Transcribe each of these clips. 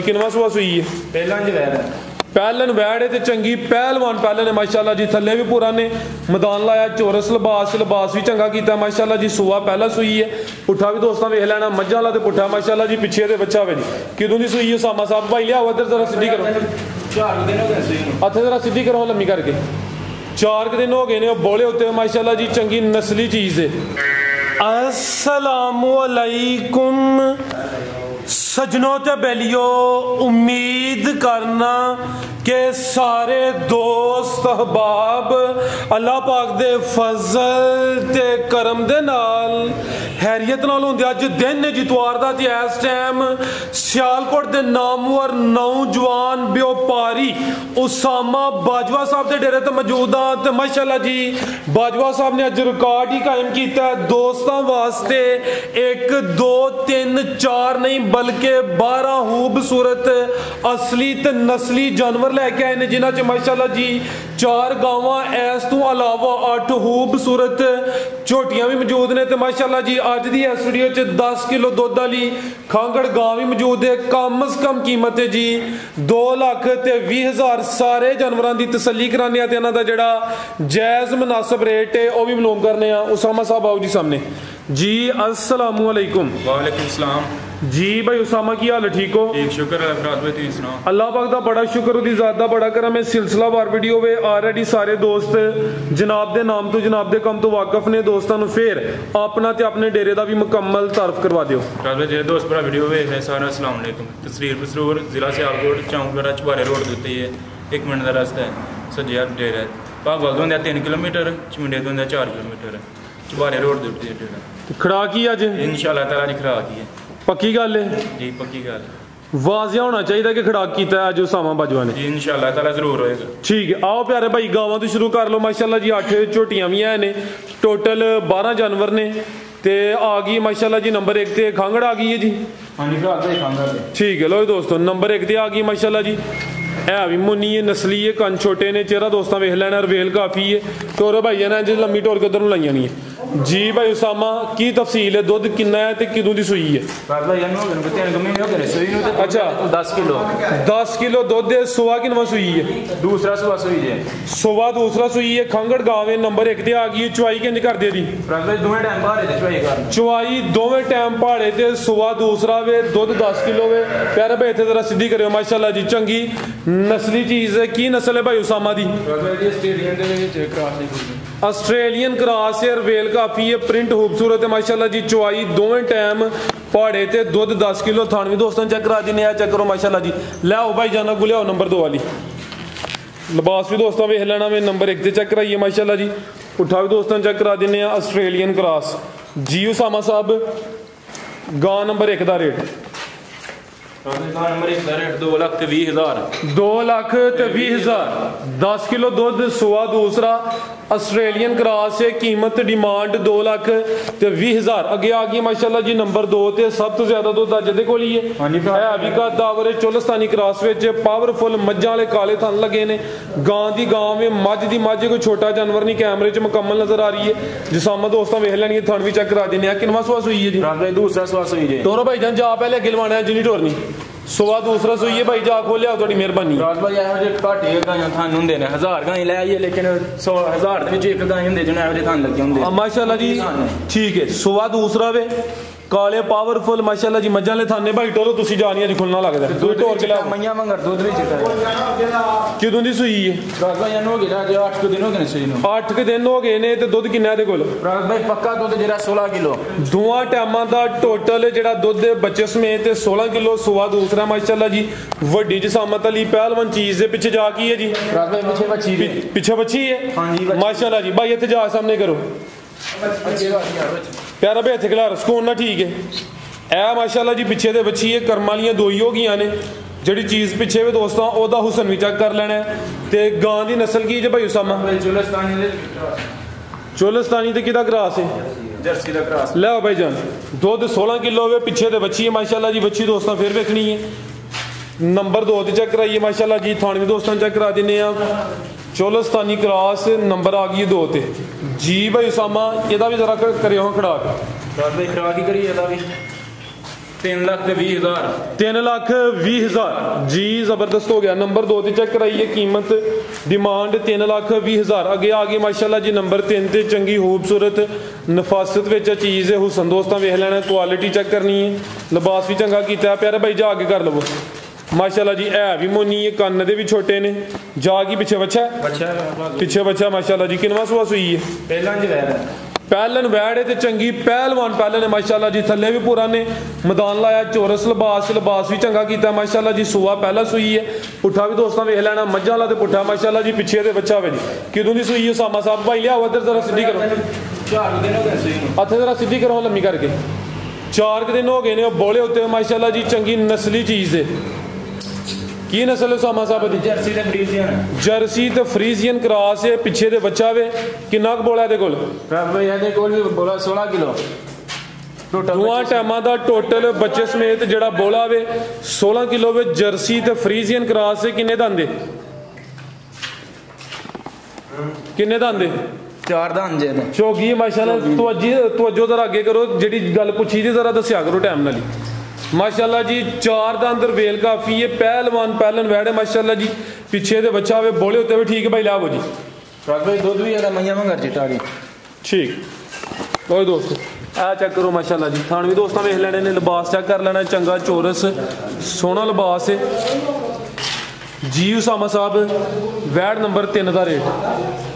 किनवा सुआ सुई है पहलन वैड़ है चंगी पहलवान पहलन है माशाल्लाह जी। थले भी पूरा ने मैदान लाया चोरस लिबास भी चंगा किया माशाल्लाह जी। सुआ पहला सुई है पुट्ठा भी दोस्तों वेख लेना मझा वाला तो पुट्ठा माशाल्लाह जी। पिछे दे बच्चा वे जी किदों की सुई है उसामा साहब भाई लिया इधर जरा सीधी करो हथ जरा सीधी करो लम्मी करके 4 दिन हो गए ने बोले होते माशाल्लाह जी। चंगी नस्ली चीज़ है। अस्सलामु अलैकुम सजनों ते बेलियो उम्मीद करना के सारे दोस्त अहबाब अल्लाह पाक दे फजल ते करम दे नाल हैरियत नाल होंदे अज दिन जितवार दा ते इस टाइम सियालकोट दे नामवर नौजवान व्यापारी उसामा बाजवा साहब दे डेरे ते मौजूद हां ते माशाल्लाह जी बाजवा साहब ने अज रिकॉर्ड ही कायम कीता है दोस्तां वास्ते 1 2 3 4 नहीं बल्कि 12 खूबसूरत असली ते नस्ली जानवर लैके आए ने जिन्हां च माशाल्लाह जी 4 गावां इस तो अलावा 8 खूबसूरत झोटियां भी मौजूद ने ते माशाल्लाह जी अज दी इस वीडियो च 10 किलो दुध वाली खांगड़ गां भी मौजूद है। कम से कम कीमत है जी 2,20,000 सारे जानवरों की तसल्ली कराने ते इन्हां दा जिहड़ा जायज़ मुनासिब रेट है वह भी मालूम करने उसामा साहब आओ जी सामने जी। अस्सलामु अलैकुम। वालेकुम सलाम जी भाई उसामा की हाल है ठीक हो? ठीक शुक्र है अल्लाह पाक दा बड़ा शुक्र उदी ज़ात दा बड़ा करम है। सिलसिलावार वीडियो वे ऑलरेडी सारे दोस्त जनाब दे नाम तो जनाब दे कम तो वाकफ ने दोस्तां नूं फिर अपना ते अपने डेरे दा भी मुकम्मल तारफ करवा दिओ। जे दोस्त भरा वीडियो वे है सारा अस्सलाम वालेकुम। तहसील बसरूर जिला सियालकोट चौंकगढ़ चबारे रोड दे उत्ते है 1 मिनट दा रास्ता है सज्जे हत्थ डेरा भागवाल तो 3 किलोमीटर चमुंडे तो 4 किलोमीटर चबारे रोड दे उत्ते डेरा। खड़ा की अज इंशाअल्लाह ताला जी खड़ा की है पक्की गल है जी पक्की गल वाजिया होना चाहिए कि खड़ा किया अज उसामा बाजवा ने जी इंशाअल्लाह ताला जरूर होएगा। ठीक है आओ प्यारे भाई गावां तो शुरू कर लो माशाल्लाह जी 8 झोटियां भी है ने टोटल 12 जानवर ने ते आ गई माशाल्लाह जी नंबर 1 ते खांगड़ आ गई है जी। हाँ जी खांगड़ ठीक है लो दोस्तों नंबर 1 ते आ गई माशाल्लाह जी। है भी मुन्नी है नस्ली है कन छोटे ने चेहरा दोस्तों वेख लेना रवेल काफ़ी है टोर भाई ने जो लम्मी टोर के उधर लाई जानी है जी। भाई उसामा की तफसील है दुध किन्ना है ते किदों दी सुई है? अच्छा 10 किलो दुध है। सुआ किनवा सुई है? दूसरा सुआ सुई है। सुआ दूसरा सुई है खांगड़ गाँव है नंबर 1 ते आ गई। चुवाई किंज कर दे दी? चुवाई दोवें टाइम पहाड़े ते सुआ दूसरा वे दुध 10 किलो वे। प्यारे भाई इतने जरा सीधी करो माशाल्लाह जी चंगी नस्ली चीज़ है। की नस्ल है भाई उसामा दी? ऑस्ट्रेलियन क्रॉस है रवेल काफ़ी है प्रिंट खूबसूरत है माशाल्लाह जी। चुवाई दोवें टाइम पहाड़े ते दुध 10 किलो थान भी दोस्तों चेक करा देने चेक करो माशाल्लाह जी। लियाओ भाई जाना को लियाओ नंबर 2 वाली लिबास भी दोस्तों वेख लेना वे नंबर 1 ते चेक कराइए माशाल्लाह जी। पुट्ठा भी दोस्तों चेक करा देने ऑस्ट्रेलियन क्रॉस जी। उसामा साहब गां नंबर 1 का रेट 2,20,000 2,20,000 10 किलो दुध सुआ दूसरा ऑस्ट्रेलियन क्रॉस है कीमत डिमांड 2,20,000 अगे आ गई माशाल्लाह जी नंबर 2 ते सब तो ज्यादा दुध अज दे कोल ही है अभी का दावर चोलस्तानी क्रॉस विच पावरफुल मज्जां वाले काले थन लगे ने। गां दी गां में मझ दी मझ कोई छोटा जानवर नहीं कैमरे च मुकम्मल नजर आ रही है जिसामा दोस्तों वेख लैनी है थन भी चेक करा देने किनवा सुआ सुई है जी? दूसरा सुआ सुई है। टोरो भाई जान जा पहले अगे लवाना है जिनी टोरनी सुआ दूसरा सुई है भाई जा खोलिया थोड़ी मेहरबानी। भाई घाटे गाइयां थान हुंदे ने 1000 गाय लै आइए लेकिन 100,000 दे विच एक गाय हुंदे जिन्हें एवरे थान लगे हुंदे माशाल्लाह जी। ठीक है सुआ दूसरा वे काले पावरफुल माशाल्लाह जी मज्जां ले थाने भाई टोरो तुसी जानिया जी खुलना लगदा दूध टोर के ला मैयां मंगर दूध भी चिटा किदों दी सुई है? भाई हो गया जो 8 दिन हो गए सुई नु 8 दिन हो गए ने ते दुध किन्ना दे कोल? भाई पक्का दुध जेड़ा 16 किलो दोवां टाइमां दा टोटल जेड़ा दुध बच्चे समेत 16 किलो सुआ दूसरा माशाल्लाह जी। वड्डी जसामत अली पहलवान चीज दे पीछे जा की है जी? पीछे बच्ची है माशाल्लाह जी। भाई इत्थे जा सामने करो प्यारा भाई इत्थे खिला सुकून ना ठीक है ए माशाल्लाह जी पिछे दे बच्ची है कर्म वालियां 2 ही हो गई ने जिहड़ी चीज़ पिछे भी दोस्तों ओदा हुसन भी चेक कर लेना है। ते गां दी नस्ल की जे भाई उसामा? चोलस्तानी ते किदा क्रॉस है? जर्सी दा क्रॉस। लो भाई जान दुध 16 किलो वे पिछे दे बच्ची है माशाल्लाह जी। बच्ची दोस्तों फिर वेखनी है नंबर 2 ते चेक कराइए माशाल्लाह जी। थान भी दोस्तों चेक करा देने चोलस्तानी क्रॉस नंबर आ गई 2 ते जी। भाई उसामा एदा भी जरा करियो खड़ा भाई खड़ा की करिए एदा भी 3,20,000 3,20,000 जी, जबरदस्त हो गया। नंबर 2 ते चेक कराइए, कीमत डिमांड 3,20,000। अगे आ गई माशाल्लाह जी नंबर 3 ते चंगी खूबसूरत नफासत विच चीज़ है। हुसन दोस्तां वेख लेना, क्वालिटी चेक करनी है, लिबास भी चंगा कीता प्यारे भाई जा आगे कर लवो माशाल्लाह जी। है भी मोनी है, कन्न दे भी छोटे ने, जागी पिछे बच्चा पिछे बच्चा माशाल्लाह जी। किनवा सुआ सुई है? पहलन वैड़ है, चंगी पहलवान पहलन है माशाल्लाह जी। थले भी पुराने मैदान लाया, चोरस लिबास भी चंगा किया माशाल्लाह जी। सुआ पहला सुई है, पुट्ठा भी दोस्तों वेख लेना, मझा वाला तो पुट्ठा माशाल्लाह जी। पिछे दे बच्चा वे जी, किदों की सुई है उसामा साहब? भाई लियाओ इधर जरा सीधी करो, हथे जरा सीधी करो लम्मी करके। 4 दिन हो गए ने बोले होते माशाल्लाह जी। चंगी नस्ली चीज़ है। की नस्ल है उसामा साहब दी? जर्सी तो फ्रीजियन क्रॉस है। पिछे दे बच्चा वे किन्ना क बोला दे कोल? बोला 16 किलो दोवां टाइमां दा टोटल बच्चे समेत जेड़ा बोला वे 16 किलो वे। जर्सी तो फ्रीजियन क्रॉस है। किन्ने दंदे? किन्ने दंदे? 4 दंद जे चौगी माशाल्लाह। तवज्जो जरा अगे करो, जेड़ी गल पुछी थी जरा दस्या करो टाइम नाल माशाल्लाह जी। 4 दा अंदर वेल काफ़ी है, पहलवान पहलन वैड़े माशाल्लाह जी। पिछे दे बच्चा वे बोले होते हुए ठीक है भाई लाओ जी। दूध भी मैया मंगा चिट्टा ठीक लो दोस्तों आ चेक करो माशाल्लाह जी। खान भी दोस्तों वेख लेने ने, लिबास चेक कर लेना, चंगा चोरस सोहना लिबास है जी। उसामा साहब वैड नंबर 3 का रेट?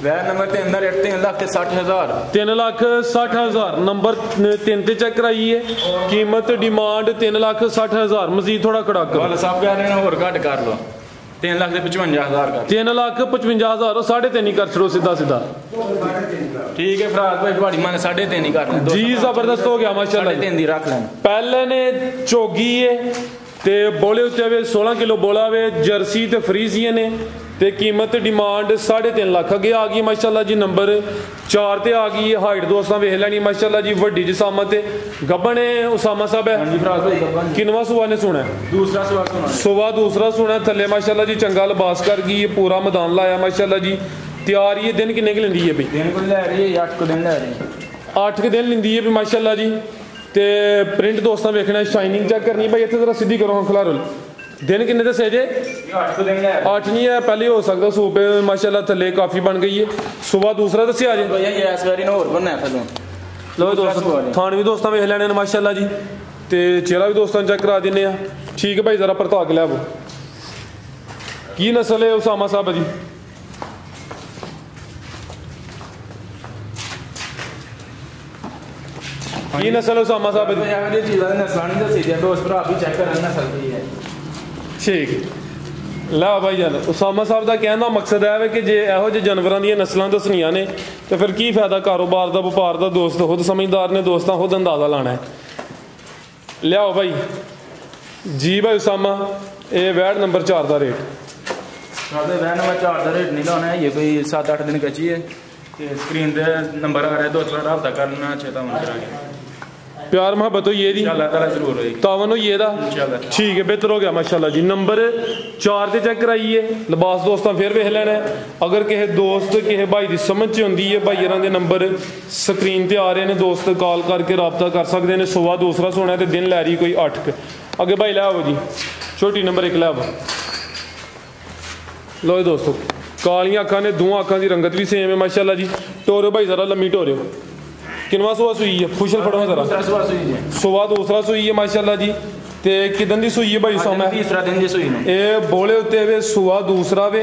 वैड नंबर 3 का रेट 3,60,000 3,60,000 नंबर 3 ते चेक कराइए। कीमत डिमांड 3,60,000। मजीद थोड़ा खड़ा करो साहब कह रहे हैं और घट कर लो 3,55,000 का। 3,55,000 3.5 ही कर छो सीधा सीधा। ठीक है फराज भाई, बड़ी मन 3.5 ही कर जी, जबरदस्त हो गया माशाल्लाह। 3.5 रख लें। पहले ने चोगी है ते बोले उत्ते वे 16 किलो बोला वे। जर्सी ते फ्रीजियन है ते कीमत डिमांड 3.5 लाख। अगे आ गई माशाल्लाह जी नंबर 4 ते आ गई। हाइट दोस्तों वेख लैनी माशाल्लाह जी, वड्डी जिसामत है। गब्बन है उसामा साहब है? किनवा सुआ ने सुना है? दूसरा सुआ दूसरा सुना। थले माशाल्लाह जी चंगा लिबास कर गई है, पूरा मैदान लाया माशाल्लाह जी। तैयार ये दिन किन्ने की लेंदी है भाई? दिन को ले रही है 8 दिन ले रही है। 8 दिन लेंदी है माशाल्लाह जी। ते प्रिंट दोस्तों वेखना, शाइनिंग चेक करनी भाई। इतने जरा सीधी करो हम खिलारो। दिन किन्ने दसे जे? 8 दिन है। 8 नहीं है, पहले हो सकता सूप माशाल्लाह थले काफ़ी बन गई है। सुबह दूसरा दसिया जे लो दोस्तों। थान भी दोस्तों वेख लैने माशाल्लाह जी। ते चेहरा भी दोस्तों चेक करा देने। ठीक है भाई, जरा परता के लिया की नस्ल है उसामा साहब जी? की नस्ल उसामा साहब ठीक ला भाई जान। उसामा साहब का कहने का मकसद है कि जे यहो जे जानवरों दी नस्लों दसनिया ने तो फिर की फायदा कारोबार का व्यापार का। दोस्त खुद समझदार ने, दोस्तों खुद अंदाजा लाना है। लियाओ भाई जी। भाई उसामा ये वैड नंबर 4 का रेट? वैड नंबर 4 का रेट नहीं लाना है, ये कोई 7-8 दिन कच्ची है। स्क्रीन पे नंबर आ रहा है, दोस्तों रब्ता करना चेता मन करा प्यार मोहब्बत हो ये दी जरूर तावन हो ये दा। ठीक है, बेहतर हो गया माशाल्लाह जी। नंबर 4 ते चेक कराइए। लिबास दोस्तों फिर वेख लेना है। अगर किसी दोस्त किसी भाई की समझ च आती है, भाई के नंबर स्क्रीन ते आ रहे हैं, दोस्त कॉल करके रब्ता कर सकते हैं। सुबह दूसरा सोना है तो दिन लै रही कोई 8 अगे भाई लै आओ जी। छोटी नंबर 1 लै आओ। लो दोस्तों कालियां अखां ने, दोवां अखां की रंगत भी सेम है माशाल्लाह जी। टोरो भाई जरा लम्मी टोरो। किनवा सुआ सुई है? खुशल फड़ो जरा। सुबह दूसरा सुई है माशाल्लाह जी। ते किदन दी सुई है भाई साहब? तीसरा दिन दी सुई ए बोले उत्ते वे सुआ दूसरा वे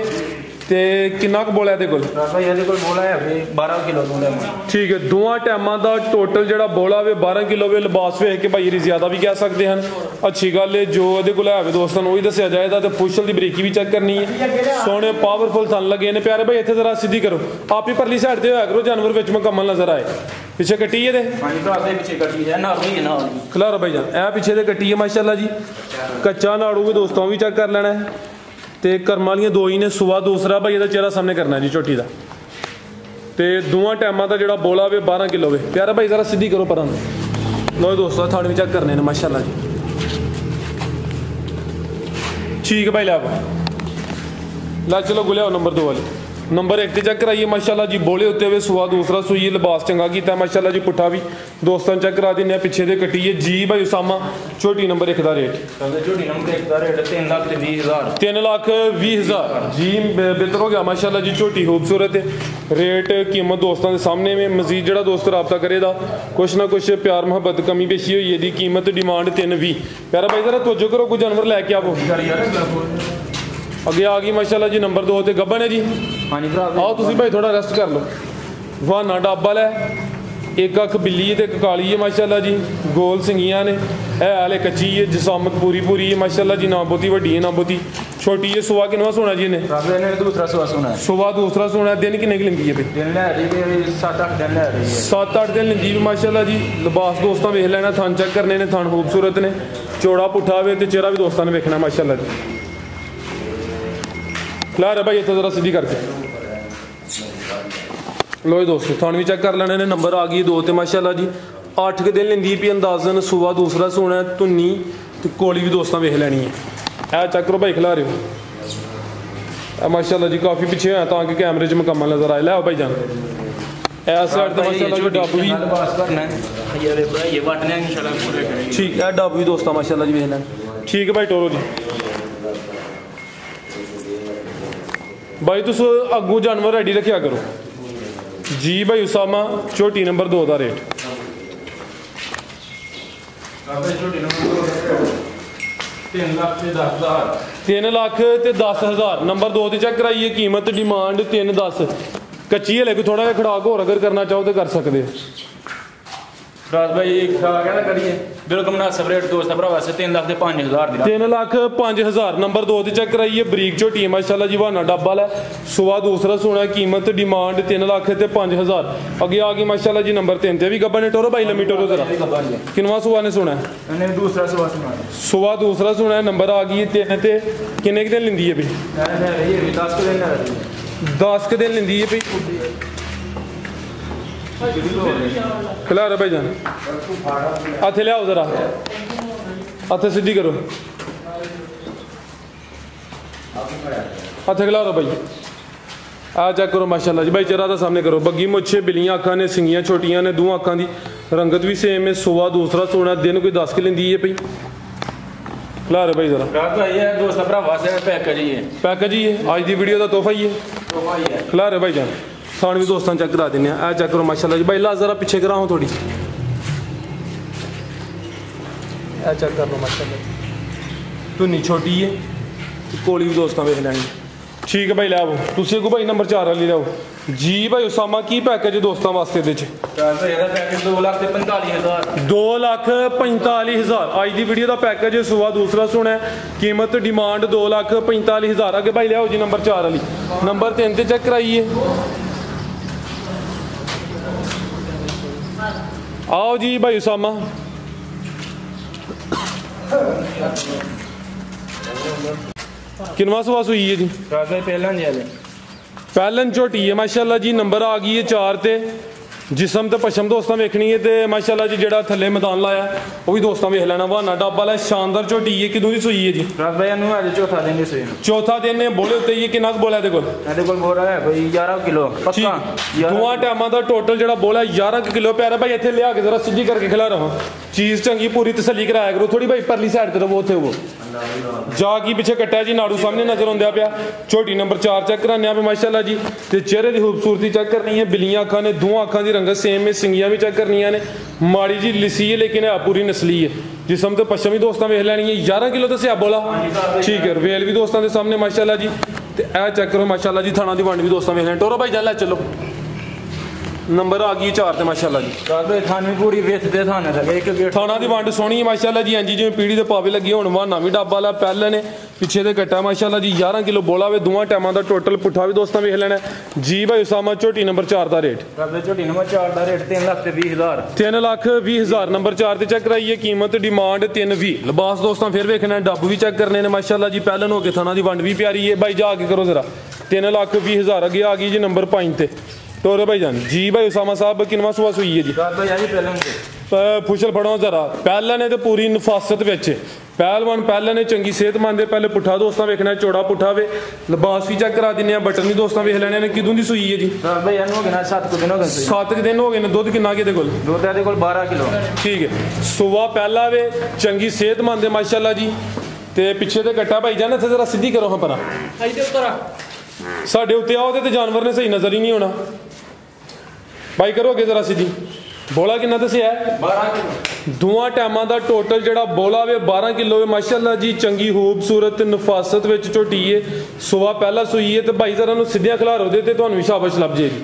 ते किन्ना क बोला दे कोल? भाई ये कोल बोला है 12 किलो बोला। ठीक है, दोवां टाइमां दा टोटल जेड़ा बोला वे 12 किलो वे। लिबास वेख के भाई ज्यादा भी कह सकते हैं। अच्छी गल है, जो ये कोल है दोस्तों वही दसिया जाएगा। तो पुछल की बरीकी भी चेक करनी है। सोने पावरफुल थन लगे ने प्यारे भाई। इतने जरा सीधी करो, आप ही परली साइड से होया करो, जानवर विच मुकम्मल नजर आए। पिछे कट्टी है खिलारो भाई जान। ए पिछे दे कट्टी है माशाल्लाह जी। कच्चा नाड़ू भी दोस्तों भी चेक कर लेना है। तो कर्म वालियां 2 ही ने। सुबह दूसरा भाई ये चेहरा सामने करना है जी झोटी का। तो दोवां टाइमां का जो बोला वे 12 किलो वे। प्यारा भाई जरा सीधी करो पर लो दोस्तों थाने भी चेक करने माशाल्लाह जी। ठीक है भाई ला चलो गुलिया नंबर 2 वाले। नंबर 1 ਤੇ ਚੈੱਕ ਕਰਾਈਏ ਮਾਸ਼ਾਅੱਲਾ ਜੀ ਬੋਲੇ ਉੱਤੇ ਵੇ ਸੁਆ ਦੂਸਰਾ ਸੂਈ ਲਿਬਾਸ ਚੰਗਾ ਕੀਤਾ ਮਾਸ਼ਾਅੱਲਾ ਜੀ ਪੁੱਠਾ ਵੀ ਦੋਸਤਾਂ ਚੈੱਕ ਕਰਾ ਦਿੰਨੇ ਆ ਪਿੱਛੇ ਦੇ ਕੱਟੀ ਹੈ ਜੀ ਭਾਈ ਉਸਾਮਾ ਝੋਟੀ ਨੰਬਰ 1 ਦਾ ਰੇਟ ਝੋਟੀ ਨੰਬਰ 1 ਦਾ ਰੇਟ 3,20,000 3,20,000 जी बेहतर हो गया माशाल्लाह जी ਝੋਟੀ खूबसूरत है रेट कीमत दोस्तों के सामने में मजीद जड़ा दोस्त रब्ता करेगा कुछ ना कुछ प्यार मोहब्बत कमी पेशी हुई है दी कीमत डिमांड 3,20 प्यारा भाई जरा तवज्जो करो कोई जानवर लैके आवो अगे आ गई माशाल्लाह जी नंबर 2 ते गब्बन है जी हाँ जी भरा आओ तुसी भाई थोड़ा रेस्ट कर लो वाना डब्बल है एक अख बिल्ली है ते एक काली है माशाल्लाह जी गोल सिंगियां ने है हाले कच्ची है जिसामत पूरी है माशाल्लाह जी ना बहुती वड्डी है ना बहुती छोटी है सुबह किनवा सोना जी ने दूसरा सुबह सोना है सुबह दूसरा सोना है दिन किन्ने की लेंदी है भाई दिन ले रही है 7-8 दिन ले रही है 7-8 दिन लेंदी भी माशाल्लाह जी लिबास दोस्तां वेख लेना थान चेक करने ने थान खूबसूरत ने चौड़ा पुट्ठा वे ते चेहरा भी दोस्तां ने वेखना माशाल्लाह जी खिला रहा भाई इतना जरा सीधी करके लो जी दोस्तों थान भी चेक कर लेने ने नंबर आ गई 2 ते माशाल्लाह जी 8 के दिन लेंदी भी अंदाजन सुबह दूसरा सोना है धुन्नी ते कोली भी दोस्तां वेख लेनी है ऐ चेक करो भाई खिला रहे हो माशाल्लाह जी काफ़ी पीछे है ताकि कैमरे च मुकम्मल नजर आए लै भाई जान ऐस साइड तो माशाल्लाह जी डब भी ठीक है डब भी दोस्तां माशाल्लाह जी वेख लें ठीक है भाई टोरो जी भाई तुस अगू जानवर रेडी रखा करो जी भाई उसामा झोटी नंबर 2 का रेट 3,10,000 नंबर 2 चेक कराइए कीमत डिमांड 3,10 कच्ची है लेकिन थोड़ा खड़ाक होर अगर करना चाहो तो कर सकते राज भाई करिए बिल्कुल मुनासिब रेट दोस्त भरा वास्ते 3,05,000 3,05,000 नंबर 2 चेक कराइए बरीक झोटी माशाल्लाह जी वाना डब्बल है सुबह दूसरा सोना कीमत डिमांड 3,05,000 अगे आ गई माशाल्लाह जी नंबर 3 ते भी गब्बन ने टोरो भाई लम्मी टोरो जरा किनवा सुबह ने सुना है दूसरा सुबह दूसरा सोना है नंबर आ गई 3 ते किन्ने दिन लेंदी है भाई 10 के दिन लेंदी है भाई खिला रहा भाई जान हाथ ले आओ जरा हाथ सीधी करो हाथ खिला रहा भाई आ चेक करो माशाल्लाह जी भाई चेहरा तो सामने करो बग्गी मुच्छे बिलियां अखा ने सिंगियां छोटियां ने दो अखा की रंगत भी सेम है सुबह दूसरा सोना दिन कोई 10 के लेंदी है भाई खिला रहे भाई जरा दोस्त पैकेज ही है आज की वीडियो का तोहफा ही है खिला रहे भाई जान थान भी दोस्तों चेक करा देने आ चेक करो माशाल्लाह जी भाई ला जरा पीछे कराओ थोड़ी आ चेक कर लो माशाल्लाह धुनी छोटी है कोली भी दोस्तों वेख लैनी ठीक है भाई लै आओ तुम अगू भाई नंबर 4 वाली लाओ जी भाई उसामा की पैकेज दोस्तों वास्ते 2,45,000 आज की वीडियो का पैकेज सुबह दूसरा सुना है कीमत डिमांड 2,45,000 अगे भाई लियाओ जी नंबर 4 वाली नंबर 3 ते चेक कराइए आओ जी भाई उसामा किनवा सुबह सुई है जी पहलन झोटी है माशाल्लाह जी नंबर आ गई है 4 ते जिसम तो पशम दोस्तों वेखनी है तो माशाल्लाह जी जेड़ा थले मैदान लाया वो भी दोस्तों वेख लेना वाना डब्बल है शानदार झोटी है किदों दी सूई है जी चौथा दिन है बोले उत्ते ये किन्ना बोला है कोई 11 किलो पक्का दोवां टाइमां दा टोटल जेड़ा बोला 11 किलो प्यारा भाई इत्थे लिया के जरा सीधी करके खिला रहा चीज चंगी पूरी तसल्ली कराया करो थोड़ी भाई परली साइड तरफ वो थे वो जागी पीछे कट्टा जी नाड़ू सामने नजर आंदा पिया झोटी नंबर 4 चेक कराने पे माशाल्लाह जी ते चेहरे की खूबसूरती चेक करनी है बिलियां अखा ने दो अखा की रंगत सेम है सिंगियां भी चेक करनियां ने माड़ी जी लिसी है लेकिन है पूरी नस्ली है जिसम तो पश्चिमी दोस्तों वेख लैनी है 11 किलो तो स्या बोला ठीक है वेल भी दोस्तों के सामने माशाल्लाह जी ते ए चेक करो माशाल्लाह जी थाना दी वंड भी दोस्तों वेख लैन टोरो भाई चल चलो नंबर आ गई 4 ते माशाल्लाह जी थाना दी वंड सोहनी है माशाल्लाह जी जी जिवें पीढ़ी दे पावे लगे हुण वाना भी डब्बा ला पहले ने पिछे दे कट्टा माशाल्लाह जी 11 किलो बोला वे दोवां टाइमां दा टोटल पुट्ठा भी दोस्तों वेख लेना जी भाई उसामा झोटी नंबर 4 दा रेट 3,20,000 नंबर 4 ते चेक कराइए कीमत डिमांड 3,20 लिबास दोस्तों फिर वेखना डब भी चेक करने ने माशाल्लाह जी पहलन हो के थाना दी वंड भी प्यारी है भाई जा के करो जरा 3,20,000 अगे आ गई जी नंबर 5 ते टोरे भाई जान जी भाई उसामा साहब किनवा सुबह सुई है जी फुशल फड़ो जरा पहले ने तो पूरी नफासत पहलवान पहले ने चंगी सेहतमंद है। पहले पुट्ठा दोस्तों वेखना चौड़ा पुट्ठा वे लिबास भी चेक करा दिने बटन भी दोस्तों वेख लेने किदों की सूई है जी 7 दिन हो गए दुध किन्ना के दुध 12 किलो ठीक है सुबह पहला वे चंगी सेहतमंद है माशाल्लाह जी ते पिछे ते कट्टा भाई जान इत्थे जरा सीधी करो हाँ परा साडे उत्ते आओ ते जानवर ने सही नजर ही नहीं होना भाई करो अगे जरा सीधी बोला किन्ना दसिया 12 किलो दोवां टाइमां दा टोटल जिहड़ा बोला वे 12 किलो है माशाल्लाह जी चंगी खूबसूरत नफासत विच झोटी है सुबह पहला सूई है तो भाई जरा सीधियां खिलारो दे ते तुहानूं भी शाबाश लभ जाएगी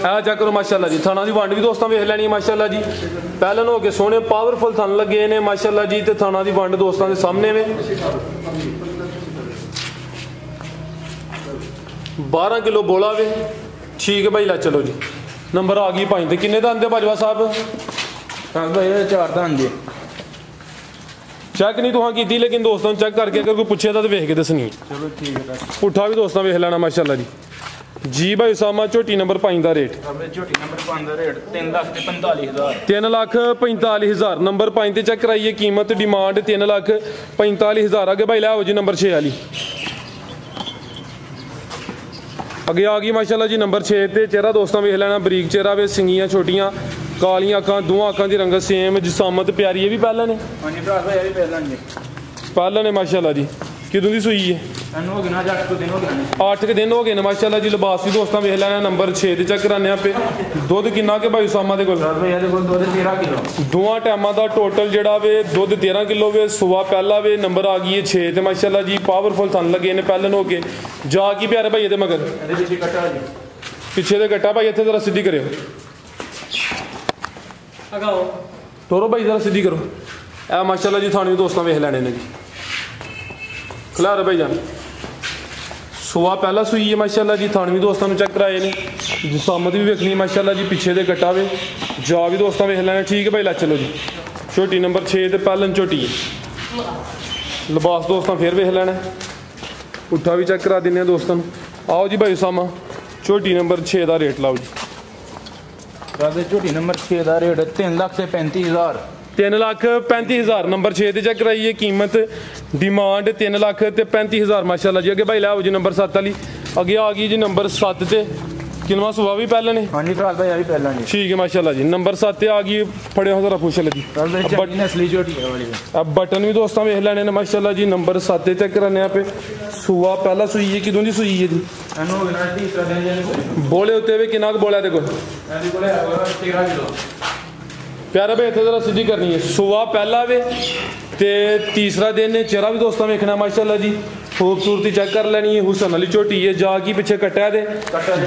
आ चेक करो माशाल्लाह जी थाना की वंड भी दोस्तों वेख लैनी माशाल्लाह जी पहलन हो के सोहने पावरफुल थन लगे ने माशाल्लाह जी ते थाना की वंड दोस्तों के सामने वे 12 किलो बोला वे ठीक है भाई ला चलो जी नंबर आ गई पाई किन्ने दंद है बाजवा साहब भाई 4 दंद जी चेक नहीं तुहां कीती लेकिन दोस्तों चेक करके अगर कोई पूछे तो वेख के दसनी चलो ठीक है पुट्ठा भी दोस्तों वेख लेना माशाल्लाह जी भाई उसामा झोटी नंबर 5 का रेट झोटी नंबर 5 का रेट 3,45,000 3,45,000 नंबर 5 ते चेक कराइए कीमत डिमांड 3,45,000 आगे भाई लाओ जी नंबर 6 वाली अगे आ गई माशाल्लाह जी नंबर 6 ते चेहरा दोस्तों वेख लेना बरीक चेहरा वे सिंगियां छोटियां कालियां अखां दोवां अखां दी रंगत सेम जिसामत प्यारी है भी पहले ने पहले ने माशाल्लाह जी किदों दी सूई है 8 दिन हो गए माशाल्लाह जी लिबास भी दोस्तों वेख लेना नंबर 6 ते चेक कराने पे दुध किन्ना के भाई उसामा दे कोल दोवां टाइमां दा टोटल जिहड़ा वे दुध 13 किलो वे सुबह पहला वे नंबर आ गई है 6 ते माशाल्लाह जी पावरफुल थन लगे ने पहलन हो के जा की प्यारे भाई ये मगर पिछे दे कट्टा भाई इत्थे जरा सीधी करो तोरो भाई जरा सीधी करो ए माशाल्लाह जी थाने दोस्तों वेख लेने ने जी खिलार भाई जान सुबह पहला सूई है माशाल्लाह जी थान भी दोस्तों चेक कराए ने जिसामत भी वेखनी माशाल्लाह जी पिछे दे कट्टा वे जा भी दोस्तों वेख लेना ठीक है भाई ला चलो जी झोटी नंबर 6 ते पहलन झोटी है लिबास दोस्तों फिर वेख लेना पुट्ठा भी चेक करा देने दोस्तों आओ जी भाई उसामा झोटी नंबर 6 का रेट लाओ जी झोटी नंबर 6 का रेट 3,35,000 3,35,000 नंबर 6 ते चेक कराइए कीमत डिमांड 3,35,000 माशाल्लाह जी अगे भाई लाओ जी नंबर 7 वाली अगे आ गई जी नंबर 7 ते किनवा सुबह भी पहले ने हाँ जी फिलहाल भाई अभी पहला नहीं ठीक है माशाल्लाह जी नंबर 7 ते आ गई फड़े हो जरा पूछ लगी असली झोटी है वाली अब बटन भी दोस्तों वेख लेने माशाल्लाह जी नंबर 7 ते चेक कराने पे सुबह पहला सूई है किदों दी सूई है जी बोले उत्ते वे किन्ना बोला देखो 13 किलो प्यारा भाई इतने जरा सीधी करनी है सुबह पहला वे ते तीसरा दिन है चेहरा भी दोस्तों वेखना माशाल्लाह जी खूबसूरती चेक कर लेनी है हुसन वाली झोटी है जा की पिछे कट्टा दे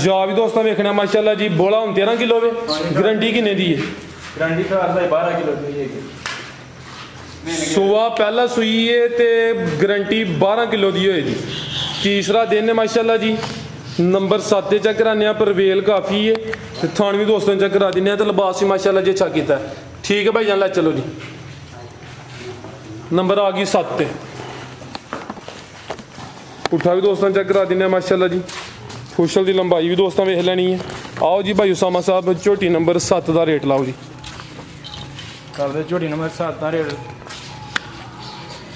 जा भी दोस्तों वेखना माशाल्लाह जी बोला हम 13 किलो वे गारंटी किन्ने दी है गारंटी 12 किलो दी है सुबह पहला सूई है ते गारंटी 12 किलो दी होएगी तीसरा दिन है माशाल्लाह जी नंबर 7 चेक कराने पर वेल काफ़ी है तो थान भी दोस्तों चेक करा देने तो लिबास भी माशाल्लाह जी अच्छा किया ठीक है भाई जान ला चलो जी नंबर आ गई 7 ते पुट्ठा भी दोस्तों चेक करा देने माशाल्लाह जी फुशल की लंबाई भी दोस्तों वेख लेनी है आओ जी भाई उसामा साहब झोटी नंबर 7 का रेट लाओ जी झोटी नंबर 7 का रेट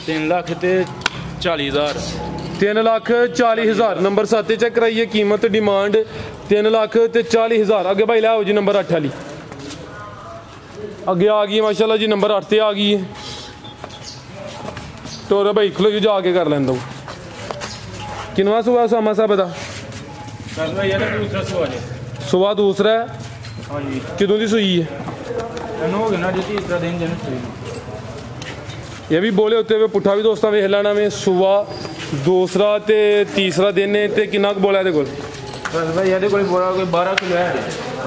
3,40,000 3,40,000 नंबर 7 चेक कराइए कीमत डिमांड 3,40,000 अगे भाई लाओ जी नंबर 8 वाली अगे आ गई माशाल्लाह जी नंबर 8 ते आ गई है टोरे भाई खलो जी जाके कर लें दो किनवा सुबह उसामा साहब दा सुबह दूसरा है हाँ जी किदों दी सूई है तीसरा दिन ये भी बोले होते हुए पुट्ठा भी दोस्तों वेख लेना में सुबह दूसरा ते तीसरा दिन है ते किन्ना बोला ये कोल भाई 12 किलो है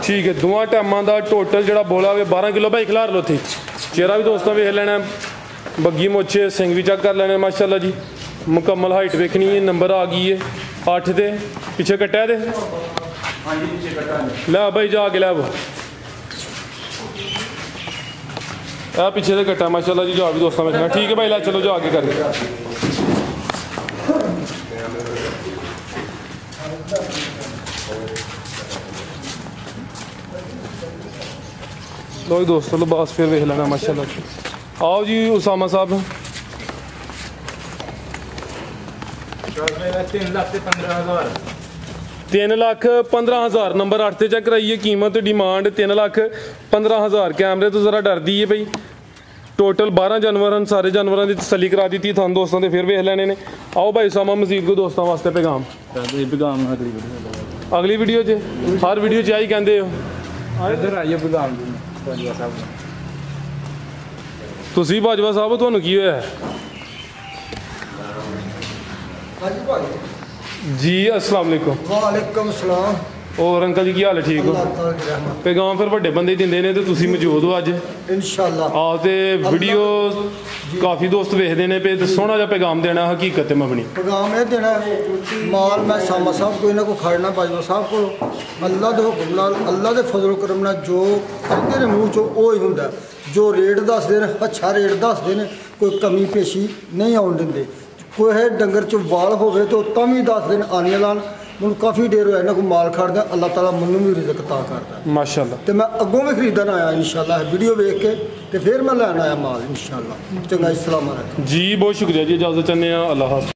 ठीक है दोवां टाइमां दा टोटल जिहड़ा बोला वे 12 किलो भाई खिलार लो थे चेहरा भी दोस्तों वेख लेना बग्गी मोचे सिंग भी चेक कर लेने माशाल्लाह जी मुकम्मल हाइट वेखनी है नंबर आ गई है 8 ते पिछे कट्टा दे हाँ जी पीछे कट्टा लै भाई जाके लै आ पीछे से कट्टा माशाल्लाह जी जा भी दोस्तों वेखना ठीक है भाई ला चलो जाके कर लो दोस्तों लिबास फिर वेख लेना माशाल्लाह। आओ जी उसामा साहब। 3,15,000 नंबर 8 ਤੇ ਚੈੱਕ ਕਰਾਈਏ। कीमत डिमांड 3,15,000। कैमरे तो ज़रा डरदी है भाई। टोटल 12 जानवर हैं। सारे जानवरों की तसली करा दी थी थानू दोस्तों ने, फिर वेख लेने ने। आओ भाई उसामा मजीद को दोस्तों वास्ते पैगाम अगली वीडियो च हर वीडियो च आई कहते हो इधर आइए पैगाम बाजवा साहब। तुसी बाजवा साहब तुहानू की होया है जी? अस्सलाम वालेकुम। वालेकुम सलाम। और अंकल जी की हाल है? ठीक हो? पैगाम फिर बड़े बंदे दिंदे ने ते तुसी मौजूद हो अज इंशाअल्लाह। आओ ते वीडियो काफ़ी दोस्त वेखदे ने पे, सोहना जिहा पैगाम देना हकीकत ते मबनी पैगाम ये देना माल मैं सामा साहब को इन्हों को खड़ना बाजवा साहब को अल्लाह के हुक्म नाल अल्लाह के फजल करम नाल जो कहते हैं मूँह चो वो ही हुंदा। जो रेट दसदे ने अच्छा रेट दसदे ने, कोई कमी पेशी नहीं आउण दिंदे। कोई डंगर चो वाल होवे तो भी दसदे ने आने लान। मैं काफ़ी देर होया इन्हों को माल खरीदा, अल्लाह ताला मैनू भी रिज़्क अता करदा माशाअल्लाह। तो मैं अगों भी खरीदन आया इंशाअल्लाह वीडियो वेख के, तो फिर मैं लैन आया माल इंशाअल्लाह। चंगा अस्सलाम वालेकुम जी, बहुत शुक्रिया जी, इजाज़त चाहते हैं। अल्लाह हाफ़िज़।